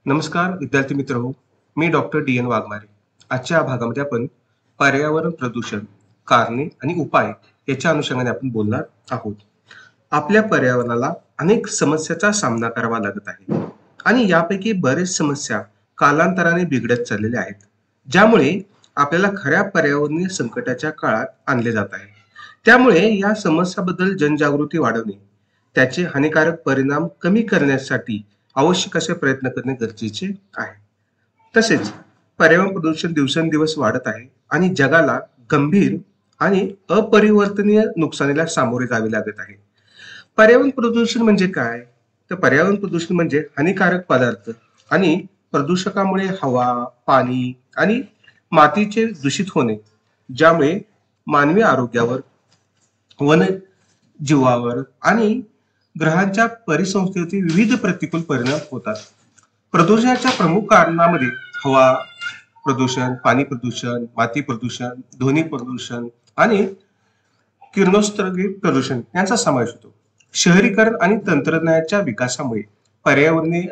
नमस्कार विद्यार्थी मित्र मी डॉक्टर डी.एन. वाघमारे. आजच्या या भागामध्ये आपण पर्यावरण प्रदूषण, कारणे आणि उपाय याच्या अनुषंगाने आपण बोलणार आहोत. आपल्या पर्यावरणाला अनेक समस्याचा सामना करावा लागत आहे आणि यापैकी बरेच समस्या कालांतराने बिघडत चाललेल्या आहेत, ज्यामुळे आपल्याला खऱ्या पर्यावरणीय संकटाच्या काळात आणले जात आहे. त्यामुळे या समस्याबद्दल जनजागृती वाढवणे, त्याचे हानिकारक परिणाम कमी करण्यासाठी आवश्यक असे प्रयत्न करणे गरजेचे आहे. तसेच पर्यावरण प्रदूषण दिवसेंदिवस वाढत आहे आणि जगाला गंभीर आणि अपरिवर्तनीय नुकसानीला सामोरे जावे लागत आहे. पर्यावरण प्रदूषण म्हणजे काय? तर पर्यावरण प्रदूषण म्हणजे हानिकारक पदार्थ आणि प्रदूषकामुळे हवा, पाणी आणि मातीचे दूषित होणे, ज्यामुळे मानवी आरोग्यावर, वन जीवावर आणि ग्रहांच्या परिसंस्थेवरती विविध प्रतिकूल परिणाम होतात. प्रदूषणाच्या प्रमुख कारणांमध्ये हवा प्रदूषण, पाणी प्रदूषण, माती प्रदूषण, ध्वनी प्रदूषण आणि किरणोत्सर्गी प्रदूषण यांचा समावेश होतो. शहरीकरण आणि तंत्रज्ञानाच्या विकासामुळे पर्यावरणीय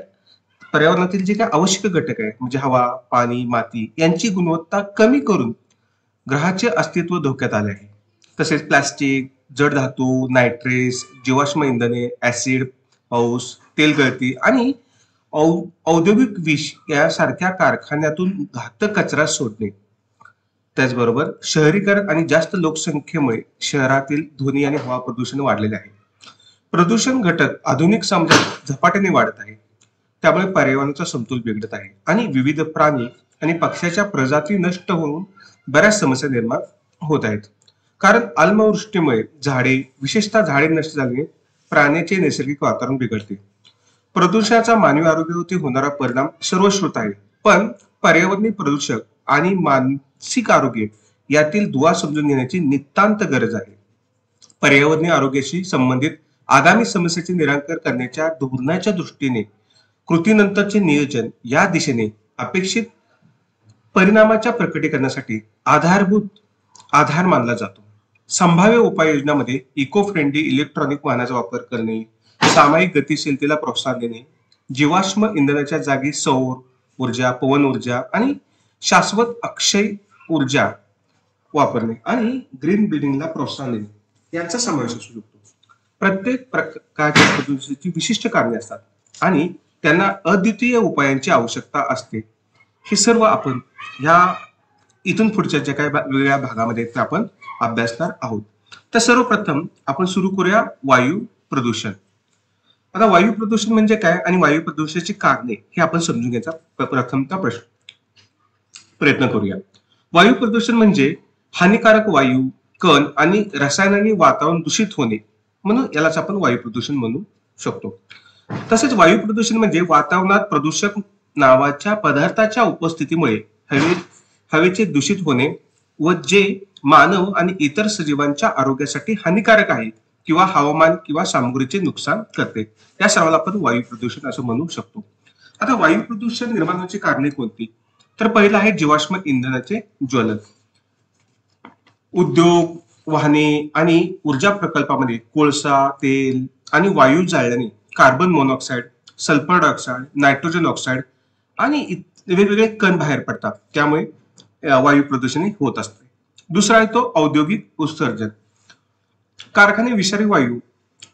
पर्यावरणातील जे काही आवश्यक घटक आहे म्हणजे हवा, पाणी, माती यांची गुणवत्ता कमी करून ग्रहाचे अस्तित्व धोक्यात आले आहे. तसेच प्लास्टिक, जड धातू, नायट्रेस, जीवाश्म इंधने, ऍसिड, पाऊस, तेल गळती आणि औद्योगिक विष यासारख्या कारखान्यातून घातक कचरा सोडणे, त्याचबरोबर शहरीकरण आणि जास्त लोकसंख्येमुळे शहरातील ध्वनी आणि हवा प्रदूषण वाढलेले आहे. प्रदूषण घटक आधुनिक समाजात झपाट्याने वाढत आहे, त्यामुळे पर्यावरणाचा समतोल बिघडत आहे आणि विविध प्राणी आणि पक्ष्याच्या प्रजाती नष्ट होऊन बऱ्याच समस्या निर्माण होत आहेत. कारण अल्पवृष्टीमुळे झाडे, विशेषतः झाडे नष्ट झाल्याने प्राण्याचे नैसर्गिक वातावरण बिघडते. प्रदूषणाचा मानवी आरोग्यावरती होणारा परिणाम सर्वश्रुत आहे, पण पर्यावरणीय प्रदूषक आणि मानसिक आरोग्य यातील दुवा समजून घेण्याची नितांत गरज आहे. पर्यावरणीय आरोग्याशी संबंधित आगामी समस्येचे निराकरण करण्याच्या धोरणाच्या दृष्टीने कृतीनंतरचे नियोजन या दिशेने अपेक्षित परिणामाच्या प्रकटीकरणासाठी आधारभूत आधार मानला जातो. संभाव्य उपाययोजनामध्ये इको फ्रेंडली इलेक्ट्रॉनिक वाहनाचा वापर करणे, सामायिक गतिशीलतेला प्रोत्साहन देणे, जीवाश्म इंधनाच्या जागी सौर ऊर्जा, पवन ऊर्जा आणि शाश्वत अक्षय ऊर्जा वापरणे आणि ग्रीन बिल्डिंगला प्रोत्साहन देणे यांचा समावेश असू शकतो. प्रत्येक प्रकारच्या प्रदूषणाची विशिष्ट कारणे असतात आणि त्यांना अद्वितीय उपायांची आवश्यकता असते. हे सर्व आपण ह्या इथून पुढच्या ज्या काही वेगळ्या भागामध्ये आपण अभ्यासणार आहोत. तर सर्वप्रथम आपण सुरू करूया वायू प्रदूषण. आता वायू प्रदूषण म्हणजे काय आणि वायू प्रदूषणाची कारणे हे आपण समजून घ्यायचा प्रथमता प्रयत्न करूया. वायू प्रदूषण म्हणजे हानिकारक वायू, कण आणि रसायनांनी वातावरण दूषित होणे, म्हणून यालाच आपण वायू प्रदूषण म्हणू शकतो. तसेच वायू प्रदूषण म्हणजे वातावरणात प्रदूषक नावाच्या पदार्थाच्या उपस्थितीमुळे हवेचे दूषित होणे व जे मानव आणि इतर सजीवांच्या आरोग्यासाठी हानिकारक आहे किंवा हवामान किंवा सामग्रीचे नुकसान करते, त्या सर्वाला आपण वायू प्रदूषण असं म्हणू शकतो. आता वायू प्रदूषण निर्माण होण्याची कारणे कोणती? तर पहिलं आहे जीवाश्म इंधनाचे ज्वलन. उद्योग, वाहने आणि ऊर्जा प्रकल्पामध्ये कोळसा, तेल आणि वायू जाळल्याने carbon monoxide, sulphur dioxide, nitrogen oxide आणि वेगवेगळे कण बाहेर पडतात, त्यामुळे वायू प्रदूषण होत असते. दुसरा आहे तो औद्योगिक उत्सर्जन. कारखाने विषारी वायू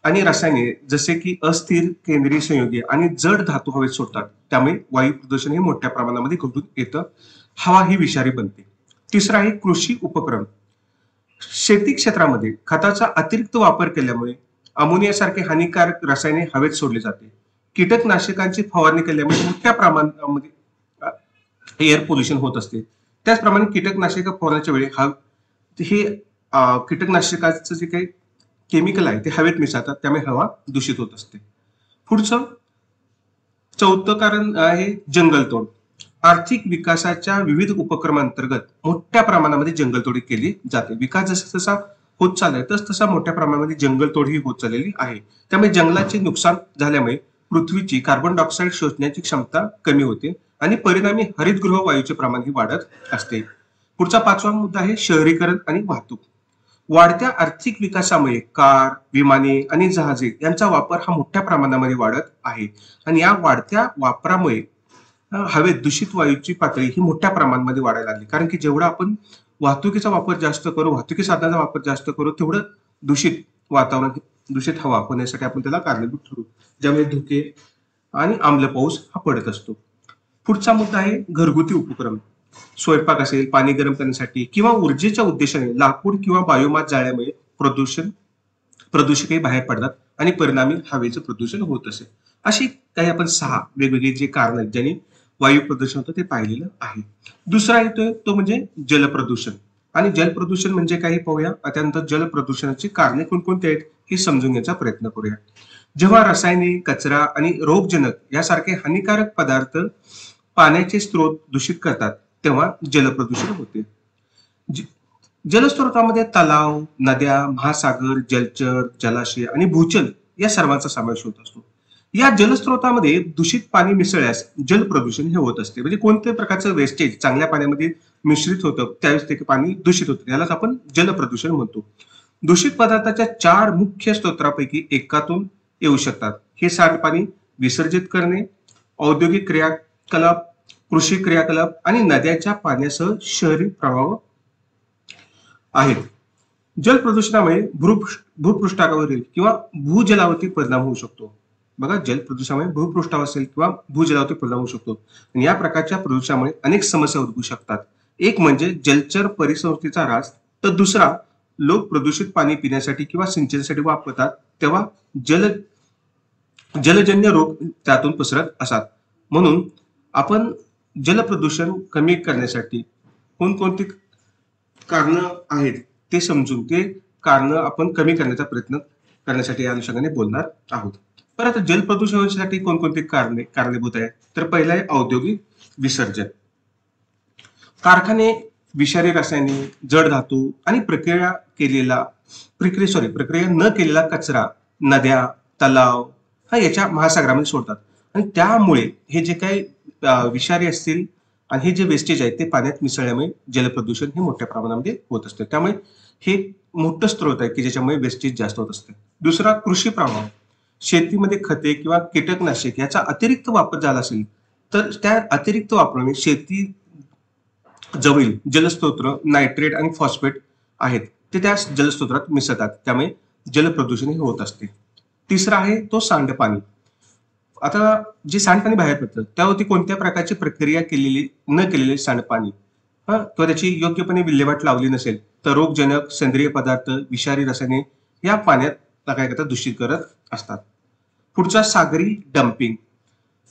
आणि रसायने जसे की अस्थिर केंद्रीय संयुगे आणि जड धातू हवेत सोडतात, त्यामुळे वायू प्रदूषण हे मोठ्या प्रमाणामध्ये घडून येतं, हवा ही विषारी बनते. तिसरा आहे कृषी उपक्रम. शेती क्षेत्रामध्ये खताचा अतिरिक्त वापर केल्यामुळे अमोनियासारखे हानिकारक रसायने हवेत सोडले जाते. कीटकनाशकांची फवारणी केल्यामुळे मोठ्या प्रमाणामध्ये एअर पोल्युशन होत असते. त्याचप्रमाणे कीटकनाशक फवारण्याच्या वेळी हे कीटकनाशकाचं जे काही केमिकल आहे ते हवेत मिसळतात, त्यामुळे हवा दूषित होत असते. पुढचं चौथं कारण आहे जंगलतोड. आर्थिक विकासाच्या विविध उपक्रमांतर्गत मोठ्या प्रमाणामध्ये जंगलतोडी केली जाते. विकास जसा जसा होत चाललाय तस तसा मोठ्या प्रमाणामध्ये जंगलतोड ही होत चाललेली आहे. त्यामुळे जंगलाचे नुकसान झाल्यामुळे पृथ्वीची कार्बन डायऑक्साईड शोषण्याची क्षमता कमी होते आणि परिणामी हरितगृह वायूचे प्रमाण ही वाढत असते. पुढचा पाचवा मुद्दा आहे शहरीकरण आणि वाहतूक. वाढत्या आर्थिक विकासामुळे कार, विमाने आणि जहाजे यांचा वापर हा मोठ्या प्रमाणामध्ये वाढत आहे आणि या वाढत्या वापरामुळे हवेत दूषित वायूची पातळी ही मोठ्या प्रमाणामध्ये वाढायला लागली. कारण की जेवढा आपण वाहतुकीचा वापर जास्त करू, वाहतुकी साधनाचा वापर जास्त करू, तेवढं दूषित वातावरण, दूषित हवा होण्यासाठी आपण त्याला कारणीभूत ठरू. ज्यामुळे धुके आणि आम्ल पाऊस हा पडत असतो. पुढचा मुद्दा आहे घरगुती उपक्रम. स्वयंपाक असेल, पाणी गरम करण्यासाठी किंवा ऊर्जेच्या उद्देशाने लाकूड किंवा बायोमास जाळल्यामुळे प्रदूषकही बाहेर पडतात आणि परिणामी हवेचं प्रदूषण होत असेल. अशी काही आपण 6 वेगवेगळी जे कारण आहेत ज्यांनी वायू प्रदूषण होतं ते पाहिलेलं आहे. दुसरा येतोय तो म्हणजे जलप्रदूषण. आणि जलप्रदूषण म्हणजे काही पाहूया. त्यानंतर जलप्रदूषणाची कारणे कोणकोणती आहेत हे समजून घ्यायचा प्रयत्न करूया. जेव्हा रसायनिक कचरा आणि रोगजनक यासारखे हानिकारक पदार्थ पाण्याचे स्रोत दूषित करतात तेव्हा जलप्रदूषण होते. जलस्रोतामध्ये तलाव, नद्या, महासागर, जलचर, जलाशय आणि भूजल या सर्वांचा समावेश होत असतो. या जलस्रोतामध्ये दूषित पाणी मिसळल्यास जलप्रदूषण हे होत असते. म्हणजे कोणत्याही प्रकारचं वेस्टेज चांगल्या पाण्यामध्ये मिश्रित होतं त्यावेळेस ते पाणी दूषित होतं, यालाच आपण जलप्रदूषण म्हणतो. दूषित पदार्थाच्या 4 मुख्य स्रोतांपैकी एकातून येऊ शकतात. हे सांडपाणी विसर्जित करणे, औद्योगिक क्रियाकलाप, कृषी क्रियाकलाप आणि नद्याच्या पाण्यासह शहरी प्रवाह आहेत. जलप्रदूषणामुळे भूपृष्ठावरील किंवा भूजलावरती परिणाम होऊ शकतो. बघा, जलप्रदूषणामुळे भूपृष्ठावर असेल किंवा भूजलावरती परिणाम होऊ शकतो. आणि या प्रकारच्या प्रदूषणामुळे अनेक समस्या उद्भवू शकतात. एक म्हणजे जलचर परिसंस्थेचा ऱ्हास, तर दुसरा लोक प्रदूषित पाणी पिण्यासाठी किंवा सिंचनासाठी वापरतात तेव्हा जलजन्य रोग त्यातून पसरत असतात. म्हणून आपण जलप्रदूषण कमी करण्यासाठी कोणकोणती कारणं आहेत ते समजून ते कारणं आपण कमी करण्याचा प्रयत्न करण्यासाठी या अनुषंगाने बोलणार आहोत. परत जलप्रदूषणासाठी कोणकोणती कारणीभूत आहेत, तर पहिलं आहे औद्योगिक विसर्जन. कारखाने विषारी रसायने, जड धातू आणि प्रक्रिया न केलेला कचरा नद्या, तलाव हा याच्या महासागरामध्ये सोडतात. आणि त्यामुळे हे जे काही विषारी असतील आणि हे जे वेस्टेज आहे ते पाण्यात मिसळल्यामुळे जलप्रदूषण हे मोठ्या प्रमाणामध्ये होत असते. त्यामुळे हे मोठं स्रोत आहे की ज्याच्यामुळे वेस्टेज जास्त होत असते. दुसरा कृषी प्रभाव. शेतीमध्ये खते किंवा कीटकनाशक याचा अतिरिक्त वापर झाला असेल तर त्या अतिरिक्त वापराने शेती जवळील जलस्रोत नायट्रेट आणि फॉस्फेट आहेत ते त्या जलस्रोतात मिसळतात, त्यामुळे जलप्रदूषण हे होत असते. तिसरा आहे तो सांडपाणी. आता जे सांडपाणी बाहेर पडतं त्यावरती कोणत्या प्रकारची प्रक्रिया न केलेले सांडपाणी किंवा त्याची योग्यपणे विल्हेवाट लावली नसेल तर रोगजनक सेंद्रिय पदार्थ, विषारी रसायने या पाण्यात काय करतात, दूषित करत असतात. पुढचा सागरी डम्पिंग.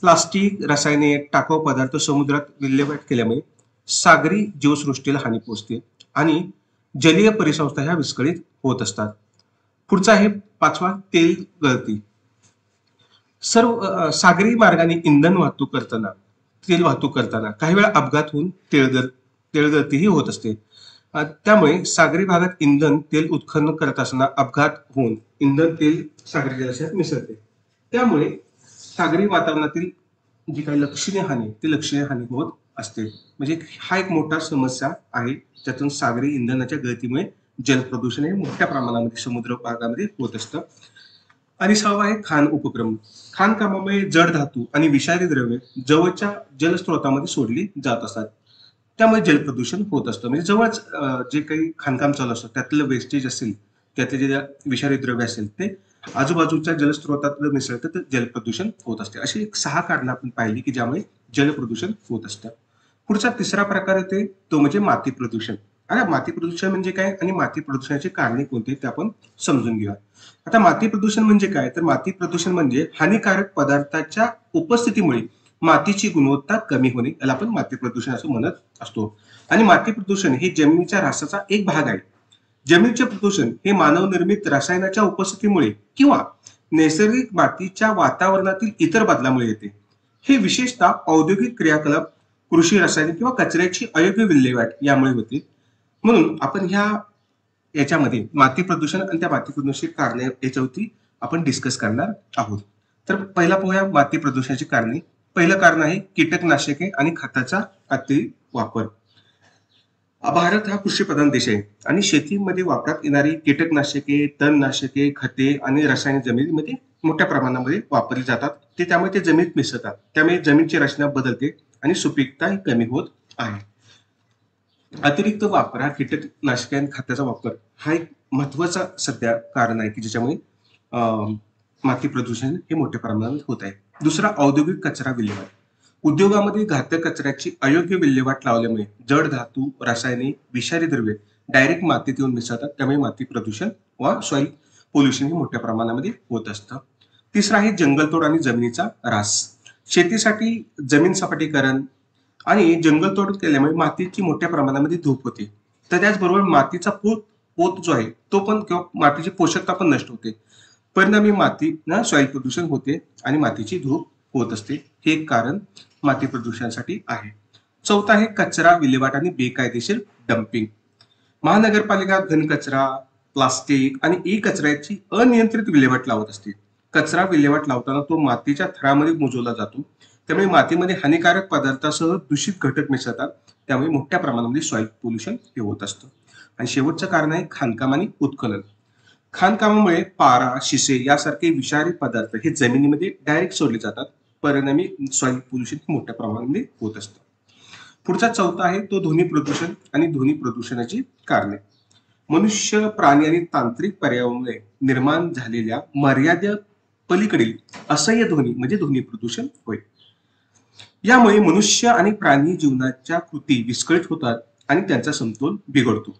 प्लास्टिक, रसायने, टाकाऊ पदार्थ समुद्रात विल्हेवाट केल्यामुळे सागरी जीवसृष्टीला हानी पोहोचते आणि जलीय परिसंस्था ह्या विस्कळीत होत असतात. पुढचा आहे 5वा तेल गळती. सागरी मार्गाने इंधन तेल वाहतूक करताना काही वेळा अपघात होऊन तेलगळती ही होत असते. त्यामुळे सागरी भागात इंधन तेल उत्खनन करत असताना अपघात होऊन इंधन तेल सागरी जलाशयात मिसळते. त्यामुळे सागरी वातावरणातील जी काही लक्षणीय हानी होत असते. म्हणजे हा एक मोठा समस्या आहे ज्यातून सागरी इंधनाच्या गळतीमुळे जलप्रदूषण हे मोठ्या प्रमाणामध्ये समुद्र भागामध्ये होत असतं. आणि 6वा आहे खाण उपक्रम. खाणकामामुळे जड धातू आणि विषारी द्रव्ये जवळच्या जलस्रोतामध्ये सोडली जात असतात, त्यामुळे जलप्रदूषण होत असतं. म्हणजे जवळच जे काही खाणकाम चालू असतं त्यातलं वेस्टेज असेल, त्यातले जे विषारी द्रव्य असेल ते आजूबाजूच्या जलस्रोतात मिसळतं तर जलप्रदूषण होत असते. अशी 6 कारणं आपण पाहिली की ज्यामुळे जलप्रदूषण होत असतं. पुढचा तिसरा प्रकार येते तो म्हणजे माती प्रदूषण. आता माती प्रदूषण म्हणजे काय आणि माती प्रदूषणाची कारणे कोणती ते आपण समजून घेऊया. आता माती प्रदूषण म्हणजे काय, तर माती प्रदूषण म्हणजे हानिकारक पदार्थाच्या उपस्थितीमुळे मातीची गुणवत्ता कमी होणे, याला आपण माती प्रदूषण असं म्हणत असतो. आणि माती प्रदूषण हे जमिनीच्या ऱ्हासाचा एक भाग आहे. जमिनीचे प्रदूषण हे मानवनिर्मित रसायनाच्या उपस्थितीमुळे किंवा नैसर्गिक मातीच्या वातावरणातील इतर बदलामुळे येते. हे विशेषतः औद्योगिक क्रियाकलाप, कृषी रसायने किंवा कचऱ्याची अयोग्य विल्हेवाट यामुळे होते. म्हणून आपण याच्यामध्ये माती प्रदूषण आणि त्या माती प्रदूषणाची कारणे याच्यावरती आपण डिस्कस करणार आहोत. तर पहिला पाहूया माती प्रदूषणाची कारणे. पहिलं कारण आहे कीटकनाशके आणि खताचा अति वापर. भारत हा कृषीप्रधान देश आहे आणि शेतीमध्ये वापरात येणारी कीटकनाशके, तणनाशके, खते आणि रसायने जमिनीमध्ये मोठ्या प्रमाणामध्ये वापरली जातात. त्यामुळे ते जमिनीत मिसळतात, त्यामुळे जमिनीची रचना बदलते आणि सुपीकता कमी होत आहे. अतिरिक्त वापर हा कीटकनाशके आणि खताचा वापर हा एक महत्वाचा सध्या कारण आहे की ज्याच्यामुळे माती प्रदूषण हे मोठ्या प्रमाणात होत आहे. दुसरा, औद्योगिक कचरा विल्हेवाट. उद्योगामध्ये घातक कचऱ्याची अयोग्य विल्हेवाट लावल्यामुळे जड धातू, रासायनिक, विषारी द्रव्ये डायरेक्ट मातीत येऊन मिसळतात. त्यामुळे माती प्रदूषण व सॉइल पोल्युशन हे मोठ्या प्रमाणामध्ये होत असतं. तिसरा आहे जंगलतोड आणि जमिनीचा ऱ्हास. शेतीसाठी जमीन सपाटीकरण आणि जंगलतोड केल्यामुळे मातीची मोठ्या प्रमाणामध्ये धूप होते. तर त्याचबरोबर मातीचा पोत जो आहे तो पण किंवा मातीची पोषकता पण नष्ट होते. परिणामी माती सॉइल प्रदूषण होते आणि मातीची धूप होत असते. हे एक कारण माती प्रदूषणासाठी आहे. चौथा आहे कचरा विल्हेवाट आणि बेकायदेशीर डम्पिंग. महानगरपालिका घनकचरा, प्लास्टिक आणि ई कचऱ्याची अनियंत्रित विल्हेवाट लावत असते. कचरा विल्हेवाट लावताना तो मातीच्या थरामध्ये मोजवला जातो. त्यामुळे मातीमध्ये हानिकारक पदार्थासह दूषित घटक मिसळतात. त्यामुळे मोठ्या प्रमाणामध्ये सॉइल पोल्युशन हे होत असतं. आणि शेवटचं कारण आहे खाणकाम आणि उत्खनन. खाणकामामुळे पारा, शिसे यासारखे विषारी पदार्थ हे जमिनीमध्ये डायरेक्ट सोडले जातात. परिणामी सॉइल पोल्युशन मोठ्या प्रमाणामध्ये होत असतं. पुढचा चौथा आहे तो ध्वनी प्रदूषण आणि ध्वनी प्रदूषणाची कारणे. मनुष्य, प्राणी आणि तांत्रिक पर्यावरणामुळे निर्माण झालेल्या मर्यादे पलीकडील असह्य ध्वनी म्हणजे ध्वनी प्रदूषण होय. यामुळे मनुष्य आणि प्राणी जीवनाच्या कृती विस्कळीत होतात आणि त्यांचा समतोल बिघडतो.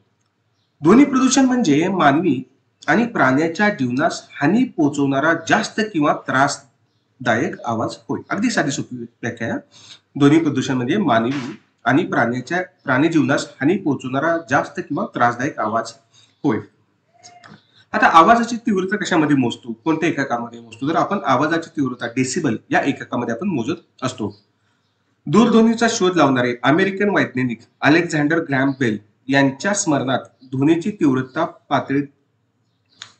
ध्वनी प्रदूषण म्हणजे मानवी आणि प्राण्याच्या जीवनास हानी पोहोचवणारा जास्त किंवा त्रासदायक आवाज होय. अगदी साधी सोपी व्याख्या आहे. ध्वनी प्रदूषण म्हणजे मानवी आणि प्राणी जीवनास हानी पोहोचवणारा जास्त किंवा त्रासदायक आवाज होय. आता आवाजाची तीव्रता कशामध्ये मोजतो, कोणत्या एककामध्ये मोजतो? तर आपण आवाजाची तीव्रता डेसिबल या एककामध्ये आपण मोजत असतो. दूरध्वनीचा शोध लावणारे अमेरिकन वैज्ञानिक अलेक्झांडर ग्रॅम बेल यांच्या स्मरणात ध्वनीची तीव्रता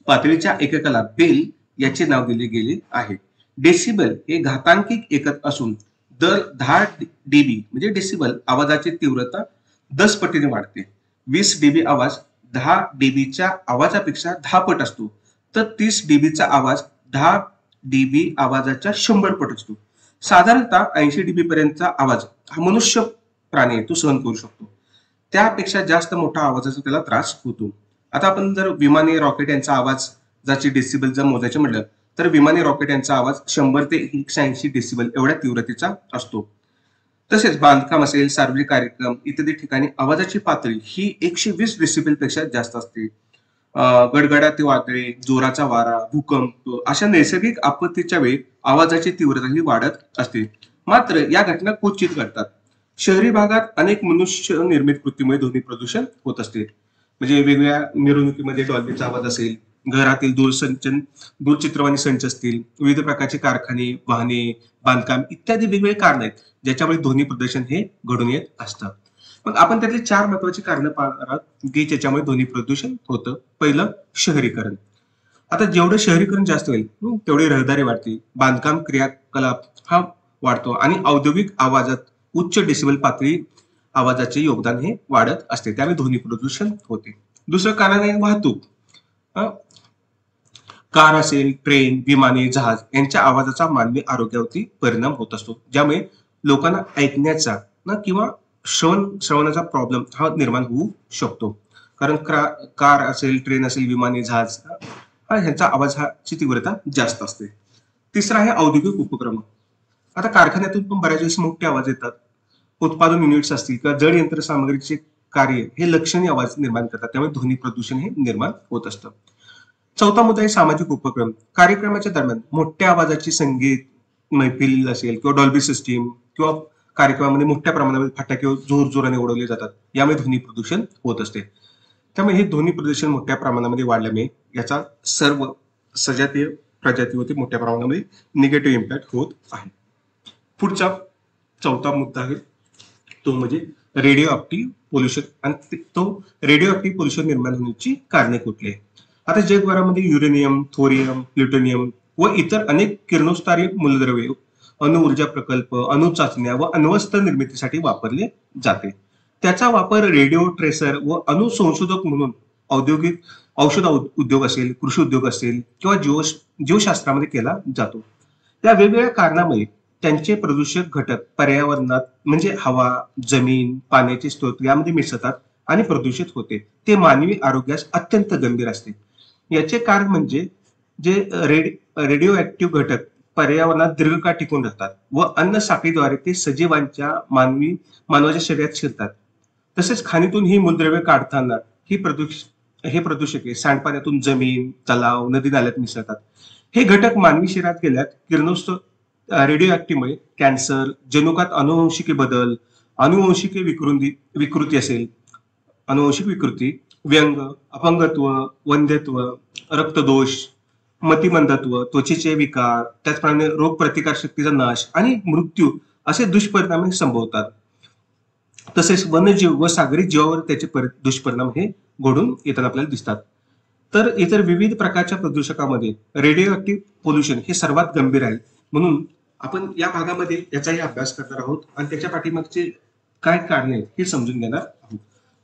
पातळीच्या एककाला बेल याचे नाव दिले गेले आहे. डेसिबल हे घातांकिक एकक असून दर 10 डीबी म्हणजे डेसिबल आवाजाची तीव्रता 10 पटीने वाढते. 20 डीबी आवाज 10 डीबीच्या आवाजापेक्षा 10 पट असतो. तर 30 डीबीचा आवाज 10 डीबी आवाजाच्या 100 पट असतो. साधारणतः 80 डीबी पर्यंतचा आवाज हा मनुष्य प्राणी तो सहन करू शकतो. त्यापेक्षा जास्त मोठा आवाजाचा त्याला त्रास होतो. आता आपण जर विमाने, रॉकेट यांचा आवाज ज्याची डेसिबल जर मोजायचे म्हटलं तर विमाने, रॉकेट यांचा आवाज 100 ते 180 डेसिबल एवढ्या तीव्रतेचा असतो. तसेच बांधकाम असेल, सार्वजनिक कार्यक्रम इत्यादी ठिकाणी आवाजाची पातळी ही 120 डेसिबल पेक्षा जास्त असते. गडगडाटी वादळे, जोराचा वारा, भूकंप अशा नैसर्गिक आपत्तीच्या वेळी आवाजाची तीव्रता ही वाढत असते. मात्र या घटना क्वचित घडतात. शहरी भागात अनेक मनुष्य निर्मित कृतीमुळे ध्वनी प्रदूषण होत असते. म्हणजे वेगवेगळ्या मिरवणुकीमध्ये डॉल्बीचा आवाज असेल, घरातील दूरचित्रवाणी संच असतील, विविध प्रकारचे कारखाने, वाहने, बांधकाम इत्यादी वेगवेगळे कारण आहेत ज्याच्यामुळे ध्वनी प्रदूषण हे घडून येत असतं. मग आपण त्यातली 4 महत्वाची कारणं पाहणार आहोत की ज्याच्यामुळे ध्वनी प्रदूषण होतं. पहिलं, शहरीकरण. आता जेवढं शहरीकरण जास्त होईल तेवढी रहदारी वाढते, बांधकाम क्रियाकलाप हा वाढतो आणि औद्योगिक आवाजात उच्च डेसिबल पातळी आवाजाचे योगदान हे वाढत असते. त्यामुळे ध्वनी प्रदूषण होते. दुसरं कारण आहे वाहतूक. कार असेल, ट्रेन, विमाने, जहाज यांच्या आवाजाचा मानवी आरोग्यावरती परिणाम होत असतो, ज्यामुळे लोकांना ऐकण्याचा किंवा श्रवणाचा प्रॉब्लेम हा निर्माण होऊ शकतो. कारण कार असेल, ट्रेन असेल, विमाने, जहाज ह्यांचा आवाजाची तीव्रता जास्त असते. तिसरा आहे औद्योगिक उपक्रम. आता कारखान्यातून पण बऱ्याच वेळेस मोठे आवाज येतात. उत्पादन युनिट्स असतील किंवा जड यंत्रसामग्रीचे कार्य हे लक्षणीय आवाज निर्माण करतात. त्यामुळे ध्वनी प्रदूषण हे निर्माण होत असतं. चौथा मुद्दा आहे सामाजिक उपक्रम. कार्यक्रमाच्या दरम्यान मोठ्या आवाजाची संगीत मैफिल असेल किंवा डॉल्बी सिस्टीम किंवा कार्यक्रमामध्ये मोठ्या प्रमाणामध्ये फटाके जोरजोराने उडवले जातात. यामुळे ध्वनी प्रदूषण होत असते. त्यामुळे हे ध्वनी प्रदूषण मोठ्या प्रमाणामध्ये वाढल्यामुळे याचा सर्व सजातीय प्रजातीवरती मोठ्या प्रमाणामध्ये निगेटिव्ह इम्पॅक्ट होत आहे. पुढचा चौथा मुद्दा आहे तो म्हणजे रेडिओ ऍक्टिव्ह पोल्युशन. आणि तो रेडिओ ऍक्टिव्ह पोल्युशन निर्माण होण्याची कारणे कुठली आहे? आता जगभरामध्ये युरेनियम, थोरियम, प्लुटोनियम व इतर अनेक किरणोत्सारी मूलद्रव्ये अणुऊर्जा प्रकल्प, अणुचाचण्या व अण्वस्त्र निर्मितीसाठी वापरले जाते. त्याचा वापर रेडिओ ट्रेसर व अणुसंशोधक म्हणून औद्योगिक औषध उद्योग असेल, कृषी उद्योग असेल किंवा जीवशास्त्रामध्ये केला जातो. या वेगवेगळ्या कारणामुळे त्यांचे प्रदूषक घटक पर्यावरणात म्हणजे हवा, जमीन, पाण्याचे स्रोत यामध्ये मिसळतात आणि प्रदूषित होते. ते मानवी आरोग्यास अत्यंत गंभीर असते. याचे कारण म्हणजे जे रेडिओ ऍक्टिव्ह घटक पर्यावरणात दीर्घकाळ टिकून राहतात व अन्न साखळीद्वारे ते सजीवांच्या मानवाच्या शरीरात शिरतात. तसेच खाणीतून ही मूलद्रव्ये काढताना हे प्रदूषके सांडपाण्यातून जमीन, तलाव, नदी नाल्यात मिसळतात. हे घटक मानवी शरीरात गेल्यात किरणोत्सर्ग रेडिओ ऍक्टिव्हमुळे कॅन्सर, जनुकात अनुवंशिकी बदल, अनुवंशिक विकृती असेल, अनुवंशिक विकृती, व्यंग, अपंगत्व, वंध्यत्व, रक्तदोष, मतिमंदत्व, त्वचेचे विकार, त्याचप्रमाणे रोग प्रतिकार शक्तीचा नाश आणि मृत्यू असे दुष्परिणाम संभवतात. तसेच वन्यजीव व सागरी जीवावर त्याचे दुष्परिणाम हे घडून येताना आपल्याला दिसतात. तर इतर विविध प्रकारच्या प्रदूषकामध्ये रेडिओ ऍक्टिव्ह पोल्युशन हे सर्वात गंभीर आहे. म्हणून आपण या भागामध्ये याचाही अभ्यास करणार आहोत आणि त्याच्या पाठीमागचे काय कारणे आहेत हे समजून घेणार आहोत.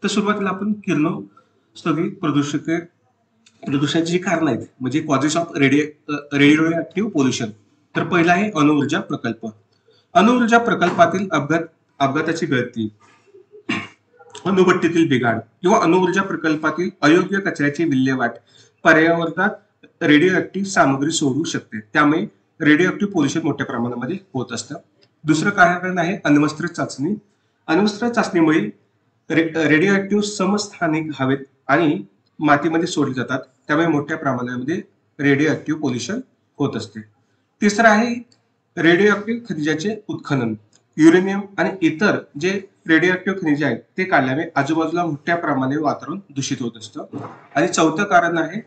तर सुरुवातीला आपण किरणोत्सर्गी प्रदूषणाची जी कारण आहेत म्हणजे causes of radio active pollution. तर पहिला आहे अणुऊर्जा प्रकल्प. अणुऊर्जा प्रकल्पातील अपघाताची गळती, अणुभट्टीतील बिघाड किंवा अणुऊर्जा प्रकल्पातील अयोग्य कचऱ्याची विल्हेवाट पर्यावरणात रेडिओ ऍक्टिव्ह सामग्री सोडू शकते. त्यामुळे रेडिओ ऍक्टिव्ह पोल्युशन मोठ्या प्रमाणामध्ये होत असतं. दुसरं कारण आहे अण्वस्त्र चाचणी. अण्वस्त्र चाचणीमुळे रेडिओ ऍक्टिव्ह समस्थानिक हवेत आणि मातीमध्ये सोडले जातात. त्यामुळे मोठ्या प्रमाणामध्ये रेडिओ ऍक्टिव्ह पोल्युशन होत असते. तिसरं आहे रेडिओ ऍक्टिव्ह खनिजाचे उत्खनन. युरेनियम आणि इतर जे रेडिओ ऍक्टिव्ह खनिजे आहेत ते काढल्याने आजूबाजूला मोठ्या प्रमाणात वातावरण दूषित होत असतं. आणि चौथं कारण आहे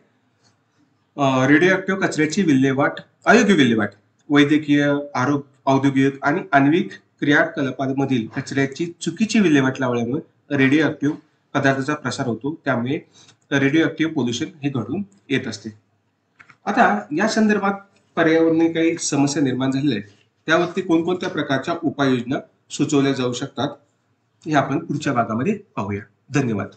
रेडिओ ऍक्टिव्ह कचऱ्याची अयोग्य विल्हेवाट. वैद्यकीय, औद्योगिक आणि आण्विक क्रियाकलापांमधील कचऱ्याची चुकीची विल्हेवाट लावल्यामुळे रेडिओ ऍक्टिव्ह पदार्थाचा प्रसार होतो. त्यामुळे रेडिओ ऍक्टिव्ह पोल्युशन हे घडून येत असते. आता या संदर्भात पर्यावरणीय काही समस्या निर्माण झालेल्या आहेत त्यावरती कोणकोणत्या प्रकारच्या उपाययोजना सुचवल्या जाऊ शकतात हे आपण पुढच्या भागामध्ये पाहूया. धन्यवाद.